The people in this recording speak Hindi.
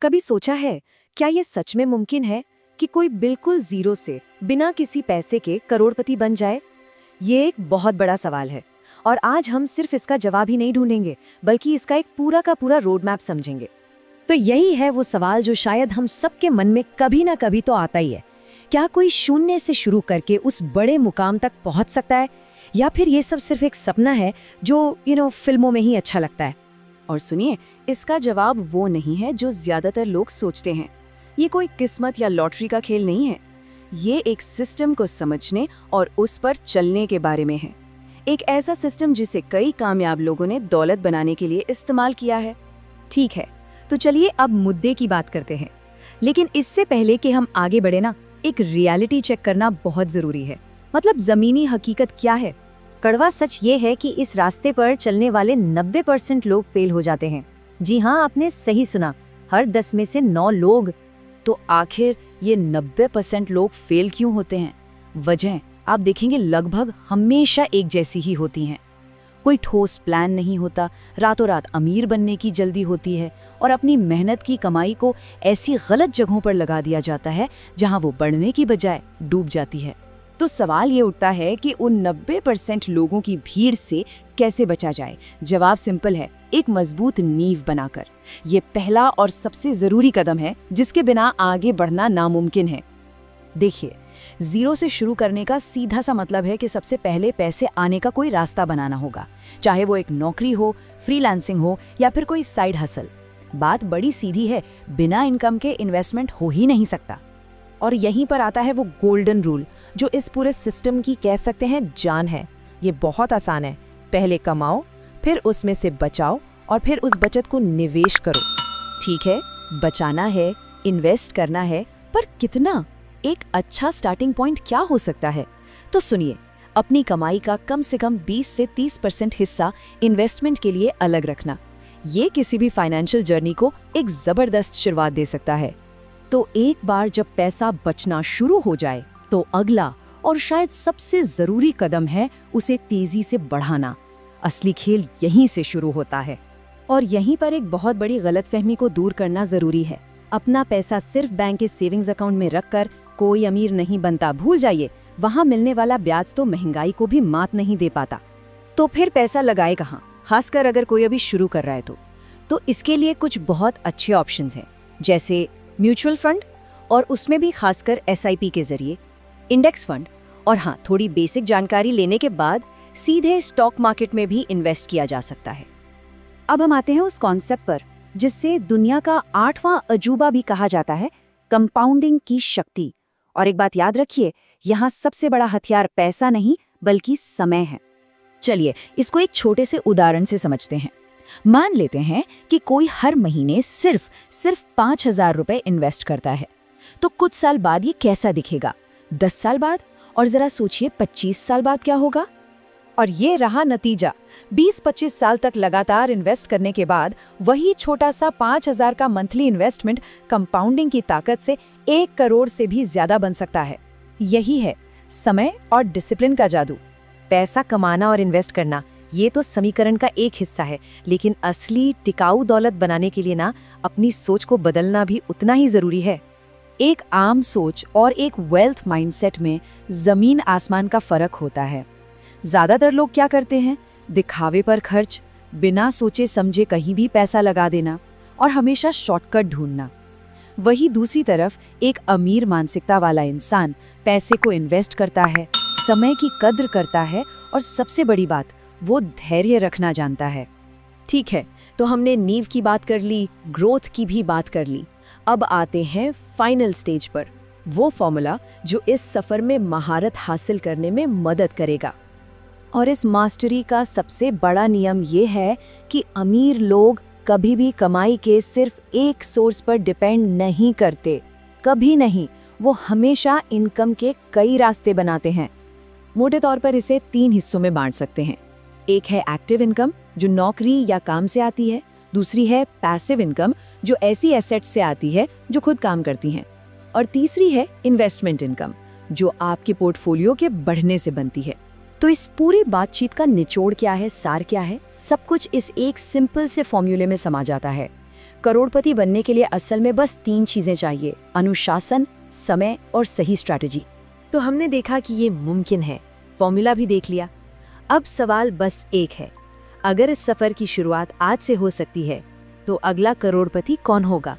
कभी सोचा है क्या ये सच में मुमकिन है कि कोई बिल्कुल जीरो से बिना किसी पैसे के करोड़पति बन जाए? ये एक बहुत बड़ा सवाल है और आज हम सिर्फ इसका जवाब ही नहीं ढूंढेंगे बल्कि इसका एक पूरा का पूरा रोड मैप समझेंगे। तो यही है वो सवाल जो शायद हम सबके मन में कभी ना कभी तो आता ही है। क्या कोई शून्य से शुरू करके उस बड़े मुकाम तक पहुंच सकता है या फिर ये सब सिर्फ एक सपना है जो फिल्मों में ही अच्छा लगता है? और सुनिए, इसका जवाब वो नहीं है जो ज्यादातर लोग सोचते हैं। ये कोई किस्मत या लॉटरी का खेल नहीं है। ये एक सिस्टम को समझने और उस पर चलने के बारे में है। एक ऐसा सिस्टम जिसे कई कामयाब लोगों ने दौलत बनाने के लिए इस्तेमाल किया है। ठीक है, तो चलिए अब मुद्दे की बात करते हैं। लेकिन इससे पहले कि हम आगे बढ़े ना, एक रियलिटी चेक करना बहुत जरूरी है। मतलब जमीनी हकीकत क्या है। कड़वा सच ये है कि इस रास्ते पर चलने वाले 90% लोग फेल हो जाते हैं। जी हाँ, आपने सही सुना, हर 10 में से 9 लोग। तो आखिर ये 90% लोग फेल क्यों होते हैं? वजह आप देखेंगे लगभग हमेशा एक जैसी ही होती हैं। कोई ठोस प्लान नहीं होता, रातों रात अमीर बनने की जल्दी होती है और अपनी मेहनत की कमाई को ऐसी गलत जगहों पर लगा दिया जाता है जहां वो बढ़ने की बजाय डूब जाती है। तो सवाल ये उठता है कि उन 90% लोगों की भीड़ से कैसे बचा जाए। जवाब सिंपल है, एक मजबूत नींव बनाकर। ये पहला और सबसे जरूरी कदम है जिसके बिना आगे बढ़ना नामुमकिन है। देखिए, जीरो से शुरू करने का सीधा सा मतलब है कि सबसे पहले पैसे आने का कोई रास्ता बनाना होगा, चाहे वो एक नौकरी हो, फ्रीलांसिंग हो या फिर कोई साइड हसल। बात बड़ी सीधी है, बिना इनकम के इन्वेस्टमेंट हो ही नहीं सकता। और यहीं पर आता है वो गोल्डन रूल जो इस पूरे सिस्टम की कह सकते हैं जान है। ये बहुत आसान है, पहले कमाओ, फिर उसमें से बचाओ और फिर उस बचत को निवेश करो। ठीक है, बचाना है, इन्वेस्ट करना है, पर कितना? एक अच्छा स्टार्टिंग पॉइंट क्या हो सकता है? तो सुनिए, अपनी कमाई का कम से कम 20 से 30% हिस्सा इन्वेस्टमेंट के लिए अलग रखना। ये किसी भी फाइनेंशियल जर्नी को एक जबरदस्त शुरुआत दे सकता है। तो एक बार जब पैसा बचना शुरू हो जाए तो अगला और शायद सबसे जरूरी कदम है उसे तेजी से बढ़ाना। असली खेल यहीं से शुरू होता है। और यहीं पर एक बहुत बड़ी गलतफहमी को दूर करना जरूरी है। अपना पैसा सिर्फ बैंक के सेविंग्स अकाउंट में रखकर कोई अमीर नहीं बनता, भूल जाइए। वहां मिलने वाला ब्याज तो महंगाई को भी मात नहीं दे पाता। तो फिर पैसा लगाए कहाँ, खासकर अगर कोई अभी शुरू कर रहा है तो इसके लिए कुछ बहुत अच्छे ऑप्शंस हैं, जैसे म्यूचुअल फंड, और उसमें भी खासकर SIP के जरिए, इंडेक्स फंड, और हाँ, थोड़ी बेसिक जानकारी लेने के बाद सीधे स्टॉक मार्केट में भी इन्वेस्ट किया जा सकता है। अब हम आते हैं उस कॉन्सेप्ट पर जिससे दुनिया का 8वां अजूबा भी कहा जाता है, कंपाउंडिंग की शक्ति। और एक बात याद रखिए, यहाँ सबसे बड़ा हथियार पैसा नहीं बल्कि समय है। चलिए इसको एक छोटे से उदाहरण से समझते हैं। मान लेते हैं कि कोई हर महीने सिर्फ 5,000 रुपए इन्वेस्ट करता है। तो कुछ साल बाद ये कैसा दिखेगा? 10 साल बाद? और जरा सोचिए 25 साल बाद क्या होगा? और ये रहा नतीजा। 20-25 साल तक लगातार इन्वेस्ट करने के बाद वही छोटा सा 5,000 का मंथली इन्वेस्टमेंट कंपाउंडिंग की ताकत से 1 करोड़ से भी ज्यादा बन सकता है। यही है समय और डिसिप्लिन का जादू। पैसा कमाना और इन्वेस्ट करना ये तो समीकरण का एक हिस्सा है, लेकिन असली टिकाऊ दौलत बनाने के लिए ना अपनी सोच को बदलना भी उतना ही जरूरी है। एक आम सोच और एक वेल्थ माइंडसेट में जमीन आसमान का फर्क होता है। ज्यादातर लोग क्या करते हैं? दिखावे पर खर्च, बिना सोचे समझे कहीं भी पैसा लगा देना और हमेशा शॉर्टकट ढूंढना। वही दूसरी तरफ एक अमीर मानसिकता वाला इंसान पैसे को इन्वेस्ट करता है, समय की कद्र करता है और सबसे बड़ी बात, वो धैर्य रखना जानता है। ठीक है, तो हमने नींव की बात कर ली, ग्रोथ की भी बात कर ली। अब आते हैं फाइनल स्टेज पर, वो फॉर्मूला जो इस सफर में महारत हासिल करने में मदद करेगा। और इस मास्टरी का सबसे बड़ा नियम ये है कि अमीर लोग कभी भी कमाई के सिर्फ एक सोर्स पर डिपेंड नहीं करते, कभी नहीं। वो हमेशा इनकम के कई रास्ते बनाते हैं। मोटे तौर पर इसे 3 हिस्सों में बांट सकते हैं। एक है एक्टिव इनकम जो नौकरी या काम से आती है, दूसरी है पैसिव इनकम जो ऐसी एसेट्स से आती है जो खुद काम करती हैं, और तीसरी है इन्वेस्टमेंट इनकम जो आपके पोर्टफोलियो के बढ़ने से बनती है। तो इस पूरी बातचीत का निचोड़ क्या है, सार क्या है? सब कुछ इस एक सिंपल से फॉर्मूले में समा जाता है। करोड़पति बनने के लिए असल में बस 3 चीजें चाहिए: अनुशासन, समय और सही स्ट्रैटेजी। तो हमने देखा कि ये मुमकिन है, फॉर्मूला भी देख लिया। अब सवाल बस एक है, अगर इस सफर की शुरुआत आज से हो सकती है तो अगला करोड़पति कौन होगा?